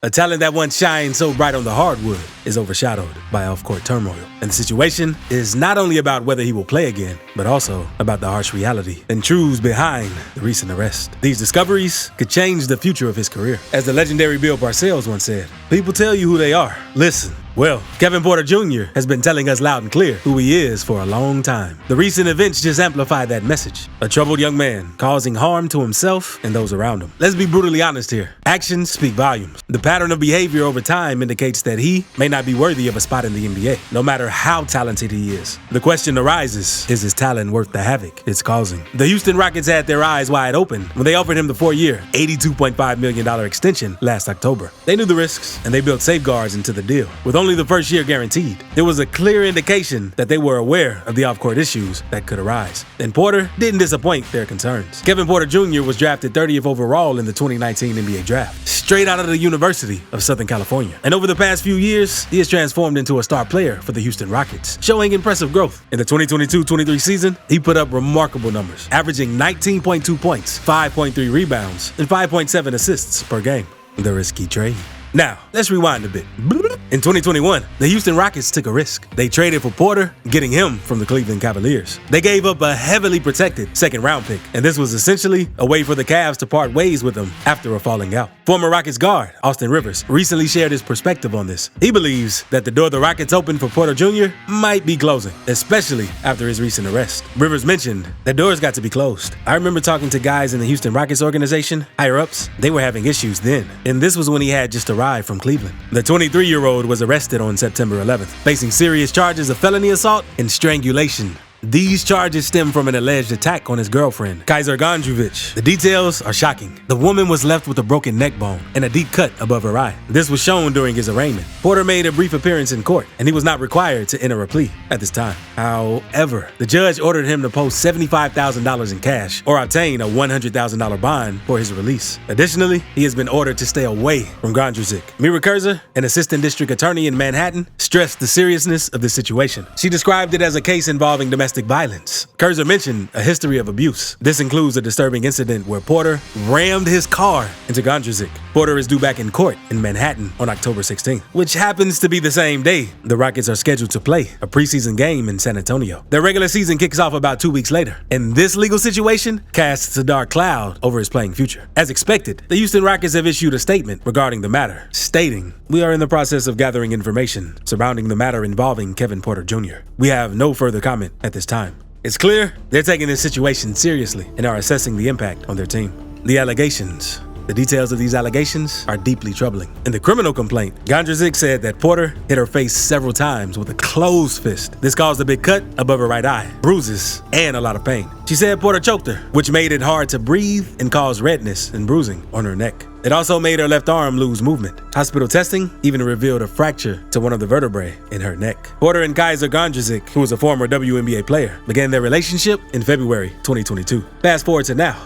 A talent that once shined so bright on the hardwood is overshadowed by off-court turmoil. And the situation is not only about whether he will play again, but also about the harsh reality and truths behind the recent arrest. These discoveries could change the future of his career. As the legendary Bill Parcells once said, "People tell you who they are. Listen." Well, Kevin Porter Jr. has been telling us loud and clear who he is for a long time. The recent events just amplify that message. A troubled young man causing harm to himself and those around him. Let's be brutally honest here. Actions speak volumes. The pattern of behavior over time indicates that he may not be worthy of a spot in the NBA, no matter how talented he is. The question arises, is his talent worth the havoc it's causing? The Houston Rockets had their eyes wide open when they offered him the 4-year, $82.5 million extension last October. They knew the risks, and they built safeguards into the deal. With only the first year guaranteed, there was a clear indication that they were aware of the off-court issues that could arise. And Porter didn't disappoint their concerns. Kevin Porter Jr. was drafted 30th overall in the 2019 NBA draft, straight out of the University of Southern California. And over the past few years, he has transformed into a star player for the Houston Rockets, showing impressive growth. In the 2022-23 season, he put up remarkable numbers, averaging 19.2 points, 5.3 rebounds, and 5.7 assists per game. The risky trade. Now, let's rewind a bit. In 2021, the Houston Rockets took a risk. They traded for Porter, getting him from the Cleveland Cavaliers. They gave up a heavily protected second-round pick, and this was essentially a way for the Cavs to part ways with him after a falling out. Former Rockets guard Austin Rivers recently shared his perspective on this. He believes that the door the Rockets opened for Porter Jr. might be closing, especially after his recent arrest. Rivers mentioned that doors got to be closed. "I remember talking to guys in the Houston Rockets organization, higher-ups. They were having issues then, and this was when he had just arrived from Cleveland." The 23-year-old was arrested on September 11th, facing serious charges of felony assault and strangulation. These charges stem from an alleged attack on his girlfriend, Kaiser Gondrovic. The details are shocking. The woman was left with a broken neck bone and a deep cut above her eye. This was shown during his arraignment. Porter made a brief appearance in court, and he was not required to enter a plea at this time. However, the judge ordered him to post $75,000 in cash or obtain a $100,000 bond for his release. Additionally, he has been ordered to stay away from Gondrovic. Mira Kurzer, an assistant district attorney in Manhattan, stressed the seriousness of the situation. She described it as a case involving domestic violence. Kurzer mentioned a history of abuse. This includes a disturbing incident where Porter rammed his car into Gondrovic. Porter is due back in court in Manhattan on October 16th, which happens to be the same day the Rockets are scheduled to play a preseason game in San Antonio. Their regular season kicks off about 2 weeks later, and this legal situation casts a dark cloud over his playing future. As expected, the Houston Rockets have issued a statement regarding the matter, stating, "We are in the process of gathering information surrounding the matter involving Kevin Porter Jr. We have no further comment at this time." It's clear they're taking this situation seriously and are assessing the impact on their team. The allegations. The details of these allegations are deeply troubling. In the criminal complaint, Gondrovic said that Porter hit her face several times with a closed fist. This caused a big cut above her right eye, bruises, and a lot of pain. She said Porter choked her, which made it hard to breathe and caused redness and bruising on her neck. It also made her left arm lose movement. Hospital testing even revealed a fracture to one of the vertebrae in her neck. Porter and Kaiser Gondrovic, who was a former WNBA player, began their relationship in February 2022. Fast forward to now,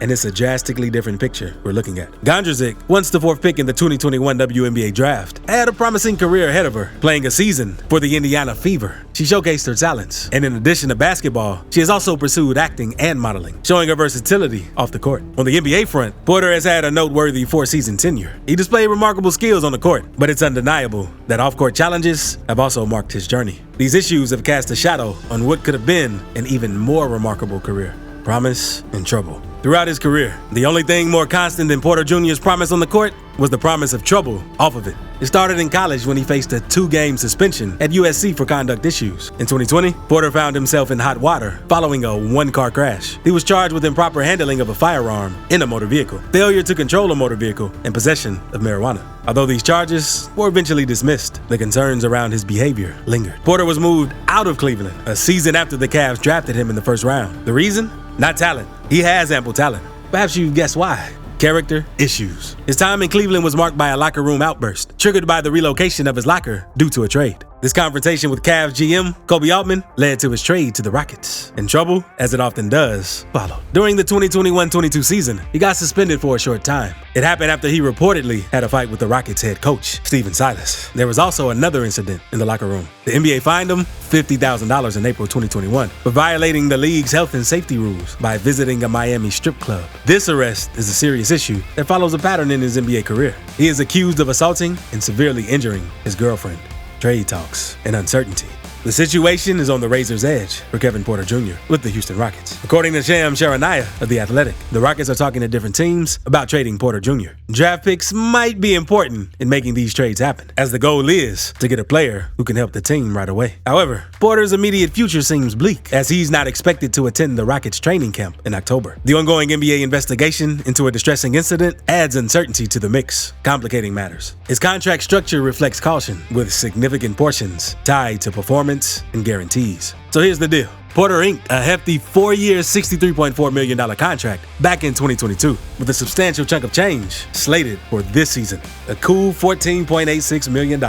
and it's a drastically different picture we're looking at. Gondrovic, once the 4th pick in the 2021 WNBA draft, had a promising career ahead of her, playing a season for the Indiana Fever. She showcased her talents, and in addition to basketball, she has also pursued acting and modeling, showing her versatility off the court. On the NBA front, Porter has had a noteworthy 4-season tenure. He displayed remarkable skills on the court, but it's undeniable that off-court challenges have also marked his journey. These issues have cast a shadow on what could have been an even more remarkable career: promise and trouble. Throughout his career, the only thing more constant than Porter Jr.'s promise on the court was the promise of trouble off of it. It started in college when he faced a 2-game suspension at USC for conduct issues. In 2020, Porter found himself in hot water following a 1-car crash. He was charged with improper handling of a firearm in a motor vehicle, failure to control a motor vehicle, and possession of marijuana. Although these charges were eventually dismissed, the concerns around his behavior lingered. Porter was moved out of Cleveland a season after the Cavs drafted him in the 1st round. The reason? Not talent. He has ample talent. Perhaps you guess why. Character issues. His time in Cleveland was marked by a locker room outburst, triggered by the relocation of his locker due to a trade. This confrontation with Cavs GM Kobe Altman led to his trade to the Rockets, and trouble, as it often does, followed. During the 2021-22 season, he got suspended for a short time. It happened after he reportedly had a fight with the Rockets head coach, Stephen Silas. There was also another incident in the locker room. The NBA fined him $50,000 in April 2021 for violating the league's health and safety rules by visiting a Miami strip club. This arrest is a serious issue that follows a pattern in his NBA career. He is accused of assaulting and severely injuring his girlfriend. Trade talks and uncertainty. The situation is on the razor's edge for Kevin Porter Jr. with the Houston Rockets. According to Sham Charania of The Athletic, the Rockets are talking to different teams about trading Porter Jr. Draft picks might be important in making these trades happen, as the goal is to get a player who can help the team right away. However, Porter's immediate future seems bleak, as he's not expected to attend the Rockets training camp in October. The ongoing NBA investigation into a distressing incident adds uncertainty to the mix, complicating matters. His contract structure reflects caution, with significant portions tied to performance and guarantees. So here's the deal. Porter inked a hefty 4-year, $63.4 million contract back in 2022, with a substantial chunk of change slated for this season, a cool $14.86 million.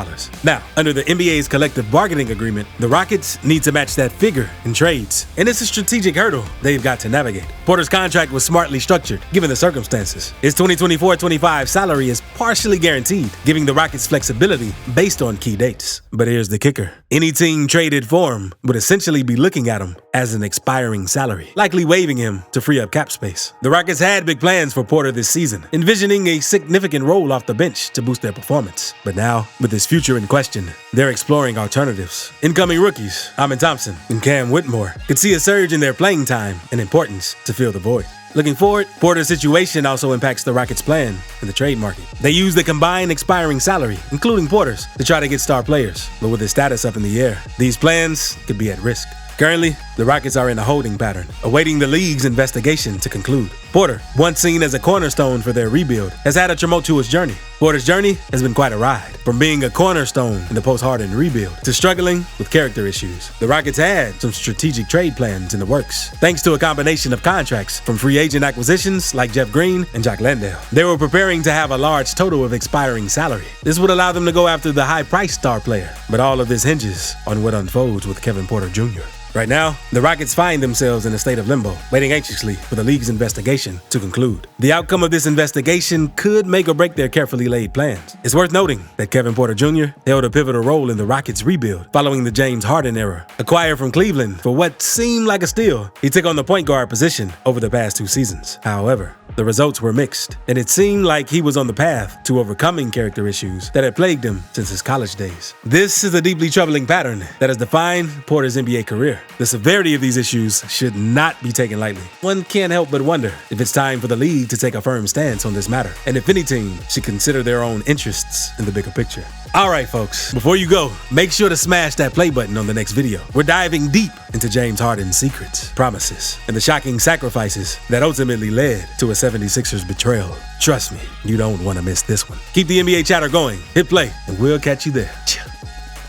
Now, under the NBA's collective bargaining agreement, the Rockets need to match that figure in trades, and it's a strategic hurdle they've got to navigate. Porter's contract was smartly structured, given the circumstances. His 2024-25 salary is partially guaranteed, giving the Rockets flexibility based on key dates. But here's the kicker. Any team traded for him would essentially be looking at him as an expiring salary, likely waiving him to free up cap space. The Rockets had big plans for Porter this season, envisioning a significant role off the bench to boost their performance. But now, with his future in question, they're exploring alternatives. Incoming rookies, Amin Thompson and Cam Whitmore, could see a surge in their playing time and importance to fill the void. Looking forward, Porter's situation also impacts the Rockets' plan in the trade market. They use the combined expiring salary, including Porter's, to try to get star players. But with his status up in the air, these plans could be at risk. Currently, the Rockets are in a holding pattern, awaiting the league's investigation to conclude. Porter, once seen as a cornerstone for their rebuild, has had a tumultuous journey. Porter's journey has been quite a ride, from being a cornerstone in the post-Harden rebuild to struggling with character issues. The Rockets had some strategic trade plans in the works, thanks to a combination of contracts from free agent acquisitions like Jeff Green and Jock Landale. They were preparing to have a large total of expiring salary. This would allow them to go after the high-priced star player, but all of this hinges on what unfolds with Kevin Porter Jr. Right now, the Rockets find themselves in a state of limbo, waiting anxiously for the league's investigation to conclude. The outcome of this investigation could make or break their carefully laid plans. It's worth noting that Kevin Porter Jr. held a pivotal role in the Rockets' rebuild following the James Harden era. Acquired from Cleveland for what seemed like a steal, he took on the point guard position over the past 2 seasons. However, the results were mixed, and it seemed like he was on the path to overcoming character issues that had plagued him since his college days. This is a deeply troubling pattern that has defined Porter's NBA career. The severity of these issues should not be taken lightly. One can't help but wonder if it's time for the league to take a firm stance on this matter, and if any team should consider their own interests in the bigger picture. Alright folks, before you go, make sure to smash that play button on the next video. We're diving deep into James Harden's secrets, promises, and the shocking sacrifices that ultimately led to a 76ers betrayal. Trust me, you don't want to miss this one. Keep the NBA chatter going, hit play, and we'll catch you there.